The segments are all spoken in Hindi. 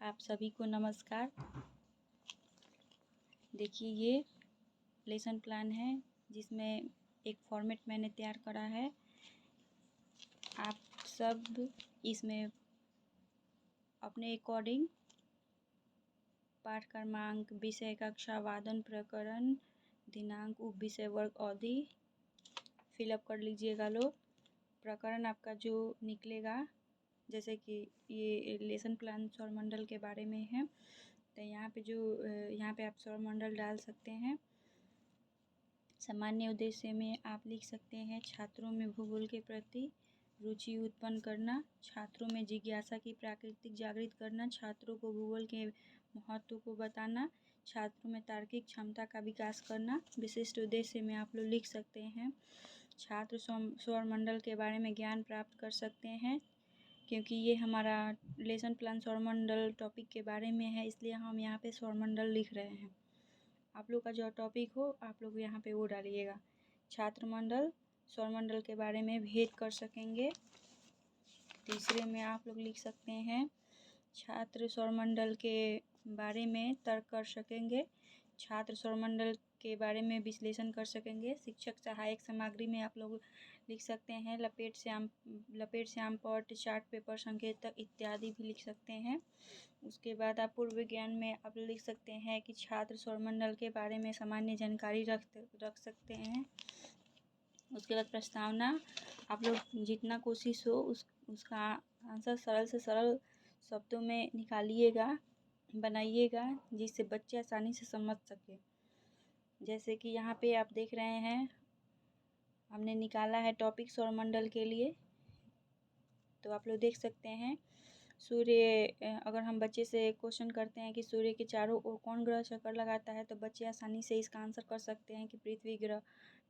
आप सभी को नमस्कार। देखिए ये लेसन प्लान है जिसमें एक फॉर्मेट मैंने तैयार करा है। आप सब इसमें अपने अकॉर्डिंग पाठ क्रमांक, विषय, कक्षा, वादन, प्रकरण, दिनांक, उप विषय, वर्ग, अवधि फिलअप कर लीजिएगा लोग। प्रकरण आपका जो निकलेगा, जैसे कि ये लेसन प्लान सौरमंडल के बारे में है, तो यहाँ पे आप सौरमंडल डाल सकते हैं। सामान्य उद्देश्य में आप लिख सकते हैं छात्रों में भूगोल के प्रति रुचि उत्पन्न करना, छात्रों में जिज्ञासा की प्रकृति जागृत करना, छात्रों को भूगोल के महत्व को बताना, छात्रों में तार्किक क्षमता का विकास करना। विशिष्ट उद्देश्य में आप लोग लिख सकते हैं छात्र सौरमंडल के बारे में ज्ञान प्राप्त कर सकते हैं। क्योंकि ये हमारा लेसन प्लान सौरमंडल टॉपिक के बारे में है, इसलिए हम यहाँ पे सौरमंडल लिख रहे हैं। आप लोग का जो टॉपिक हो आप लोग यहाँ पे वो डालिएगा। छात्र मंडल सौरमंडल के बारे में भेद कर सकेंगे। तीसरे में आप लोग लिख सकते हैं छात्र सौरमंडल के बारे में तर्क कर सकेंगे, छात्र सौरमंडल के बारे में विश्लेषण कर सकेंगे। शिक्षक सहायक सामग्री में आप लोग लिख सकते हैं लपेट श्याम पट, चार्ट पेपर, संकेतक इत्यादि भी लिख सकते हैं। उसके बाद आप पूर्व विज्ञान में आप लिख सकते हैं कि छात्र सौरमंडल के बारे में सामान्य जानकारी रख सकते हैं। उसके बाद प्रस्तावना, आप लोग जितना कोशिश हो उसका आंसर सरल से सरल शब्दों में निकालिएगा, बनाइएगा, जिससे बच्चे आसानी से समझ सके। जैसे कि यहाँ पे आप देख रहे हैं हमने निकाला है टॉपिक सौरमंडल के लिए, तो आप लोग देख सकते हैं सूर्य, अगर हम बच्चे से क्वेश्चन करते हैं कि सूर्य के चारों ओर कौन ग्रह चक्कर लगाता है, तो बच्चे आसानी से इसका आंसर कर सकते हैं कि पृथ्वी ग्रह।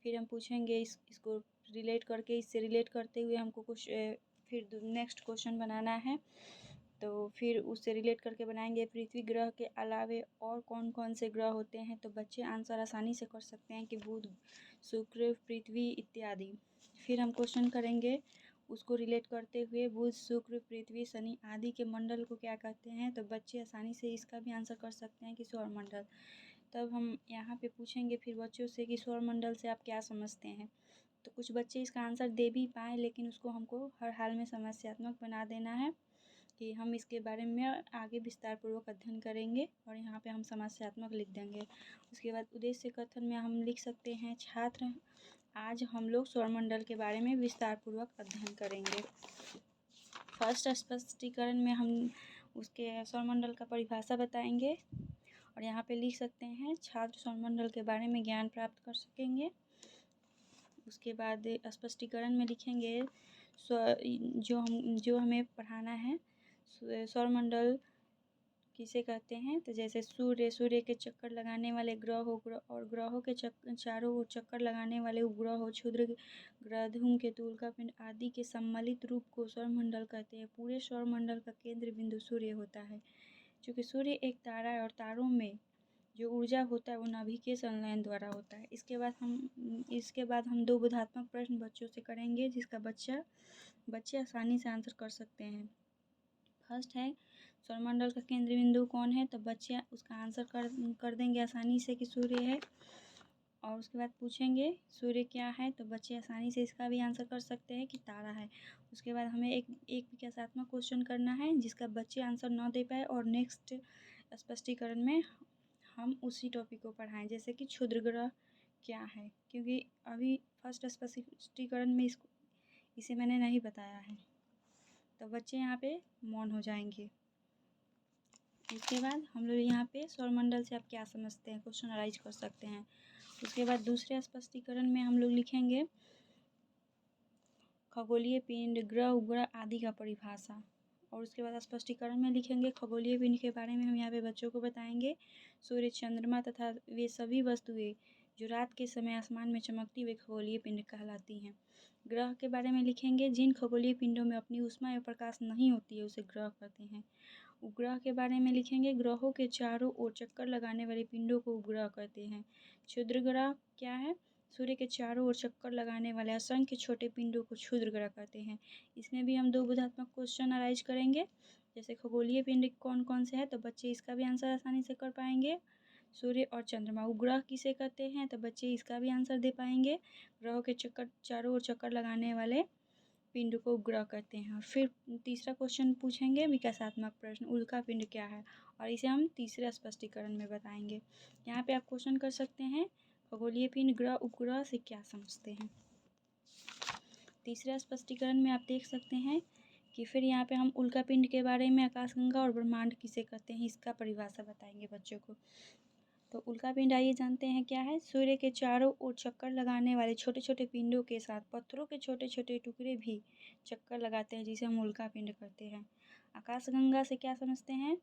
फिर हम पूछेंगे इसको रिलेट करके, इससे रिलेट करते हुए हमको कुछ फिर नेक्स्ट क्वेश्चन बनाना है, तो फिर उससे रिलेट करके बनाएंगे पृथ्वी ग्रह के अलावे और कौन कौन से ग्रह होते हैं, तो बच्चे आंसर आसानी से कर सकते हैं कि बुध, शुक्र, पृथ्वी इत्यादि। फिर हम क्वेश्चन करेंगे उसको रिलेट करते हुए बुध, शुक्र, पृथ्वी, शनि आदि के मंडल को क्या कहते हैं, तो बच्चे आसानी से इसका भी आंसर कर सकते हैं कि सौरमंडल। तब हम यहाँ पे पूछेंगे फिर बच्चों से कि सौरमंडल से आप क्या समझते हैं, तो कुछ बच्चे इसका आंसर दे भी पाएँ, लेकिन उसको हमको हर हाल में समस्यात्मक बना देना है कि हम इसके बारे में आगे विस्तार पूर्वक अध्ययन करेंगे, और यहाँ पे हम समस्यात्मक लिख देंगे। उसके बाद उद्देश्य कथन में हम लिख सकते हैं छात्र आज हम लोग सौरमंडल के बारे में विस्तार पूर्वक अध्ययन करेंगे। फर्स्ट स्पष्टीकरण में हम उसके सौरमंडल का परिभाषा बताएंगे, और यहाँ पे लिख सकते हैं छात्र सौरमंडल के बारे में ज्ञान प्राप्त कर सकेंगे। उसके बाद स्पष्टीकरण में लिखेंगे जो हमें पढ़ाना है सौरमंडल किसे कहते हैं, तो जैसे सूर्य के चक्कर लगाने वाले ग्रह और ग्रहों के चारों ओर चक्कर लगाने वाले उपग्रह, क्षुद्र ग्रह, धूमकेतु, उल्कापिंड आदि के सम्मिलित रूप को सौरमंडल कहते हैं। पूरे सौरमंडल का केंद्र बिंदु सूर्य होता है। चूँकि सूर्य एक तारा है और तारों में जो ऊर्जा होता है वो नाभिकीय संलयन द्वारा होता है। इसके बाद हम दो बोधात्मक प्रश्न बच्चों से करेंगे, जिसका बच्चे आसानी से आंसर कर सकते हैं। फर्स्ट है सौरमंडल का केंद्र बिंदु कौन है, तो बच्चे उसका आंसर कर देंगे आसानी से कि सूर्य है। और उसके बाद पूछेंगे सूर्य क्या है, तो बच्चे आसानी से इसका भी आंसर कर सकते हैं कि तारा है। उसके बाद हमें एक विकासात्मक क्वेश्चन करना है जिसका बच्चे आंसर ना दे पाए, और नेक्स्ट स्पष्टीकरण में हम उसी टॉपिक को पढ़ाएं, जैसे कि क्षुद्र ग्रह क्या है, क्योंकि अभी फर्स्ट स्पष्टीकरण में इसे मैंने नहीं बताया है, तो बच्चे यहाँ पे मौन हो जाएंगे। इसके बाद हम लोग यहाँ पे सौरमंडल से आप क्या समझते हैं क्वेश्चन अराइज कर सकते हैं। उसके बाद दूसरे स्पष्टीकरण में हम लोग लिखेंगे खगोलीय पिंड, ग्रह, उपग्रह आदि का परिभाषा, और उसके बाद स्पष्टीकरण में लिखेंगे खगोलीय पिंड के बारे में हम यहाँ पे बच्चों को बताएंगे सूर्य, चंद्रमा तथा वे सभी वस्तुएं जो रात के समय आसमान में चमकती हुई खगोलीय पिंड कहलाती हैं। ग्रह के बारे में लिखेंगे जिन खगोलीय पिंडों में अपनी ऊष्मा या प्रकाश नहीं होती है उसे ग्रह कहते हैं। उपग्रह के बारे में लिखेंगे ग्रहों के चारों ओर चक्कर लगाने वाले पिंडों को उपग्रह कहते हैं। क्षुद्र ग्रह क्या है, सूर्य के चारों ओर चक्कर लगाने वाले असंख्य छोटे पिंडों को क्षुद्र ग्रह कहते हैं। इसमें भी हम दो बोधात्मक क्वेश्चन अराइज करेंगे, जैसे खगोलीय पिंड कौन कौन से हैं, तो बच्चे इसका भी आंसर आसानी से कर पाएंगे। सूर्य और चंद्रमा। उपग्रह किसे कहते हैं, तो बच्चे इसका भी आंसर दे पाएंगे। ग्रहों के चक्कर चारों ओर चक्कर लगाने वाले पिंड को उपग्रह कहते हैं। फिर तीसरा क्वेश्चन पूछेंगे विकासात्मक प्रश्न, उल्का पिंड क्या है, और इसे हम तीसरे स्पष्टीकरण में बताएंगे। यहाँ पे आप क्वेश्चन कर सकते हैं, खगोलीय पिंड ग्रह उपग्रह से क्या समझते हैं। तीसरे स्पष्टीकरण में आप देख सकते हैं कि फिर यहाँ पे हम उल्का पिंड के बारे में, आकाशगंगा और ब्रह्मांड किसे कहते हैं, इसका परिभाषा बताएंगे बच्चों को। तो उल्का पिंड आइए जानते हैं क्या है। सूर्य के चारों ओर चक्कर लगाने वाले छोटे छोटे पिंडों के साथ पत्थरों के छोटे छोटे टुकड़े भी चक्कर लगाते हैं, जिसे हम उल्का पिंड कहते हैं। आकाशगंगा से क्या समझते हैं,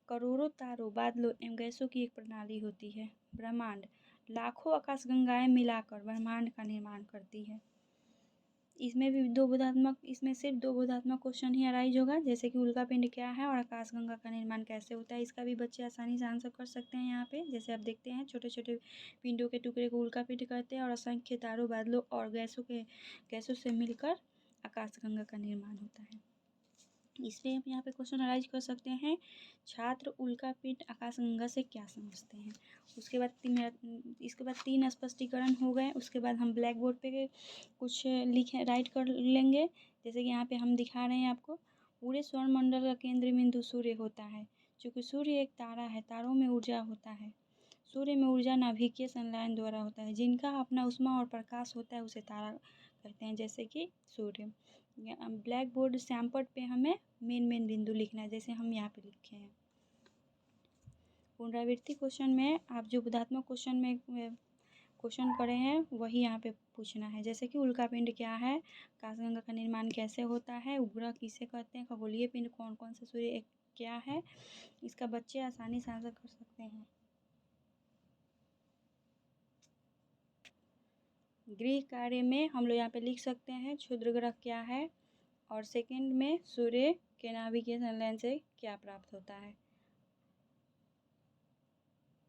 करोड़ों तारों, बादलों एवं गैसों की एक प्रणाली होती है। ब्रह्मांड, लाखों आकाशगंगाएं मिलाकर ब्रह्मांड का निर्माण करती है। इसमें सिर्फ दो बोधात्मक क्वेश्चन ही अराइज होगा, जैसे कि उल्का पिंड क्या है और आकाशगंगा का निर्माण कैसे होता है। इसका भी बच्चे आसानी से आंसर कर सकते हैं। यहाँ पे जैसे आप देखते हैं, छोटे छोटे पिंडों के टुकड़े को उल्का पिंड कहते हैं और असंख्य तारों, बादलों और गैसों से मिलकर आकाशगंगा का निर्माण होता है। इसलिए हम यहाँ पे क्वेश्चन अराइज कर सकते हैं, छात्र उल्का पिंड आकाशगंगा से क्या समझते हैं। इसके बाद 3 स्पष्टीकरण हो गए। उसके बाद हम ब्लैक बोर्ड पे कुछ राइट कर लेंगे। जैसे कि यहाँ पे हम दिखा रहे हैं आपको, पूरे सौरमंडल का केंद्र बिंदु सूर्य होता है। चूँकि सूर्य एक तारा है, तारों में ऊर्जा होता है। सूर्य में ऊर्जा नाभिकीय संलयन द्वारा होता है। जिनका अपना ऊष्मा और प्रकाश होता है उसे तारा कहते हैं, जैसे कि सूर्य। ब्लैक बोर्ड सैमपट पे हमें मेन बिंदु लिखना है, जैसे हम यहाँ पे लिखे हैं। पुनरावृत्ति क्वेश्चन में आप जो बोधात्मक क्वेश्चन में क्वेश्चन करे हैं वही यहाँ पे पूछना है। जैसे कि उल्का पिंड क्या है, आकाशगंगा का निर्माण कैसे होता है, उपग्रह किसे कहते हैं, खगोलीय पिंड कौन कौन से सूर्य क्या है, इसका बच्चे आसानी से आंसर कर सकते हैं। गृह कार्य में हम लोग यहाँ पे लिख सकते हैं क्षुद्र ग्रह क्या है, और सेकंड में सूर्य के नाभिकीय संलयन से क्या प्राप्त होता है।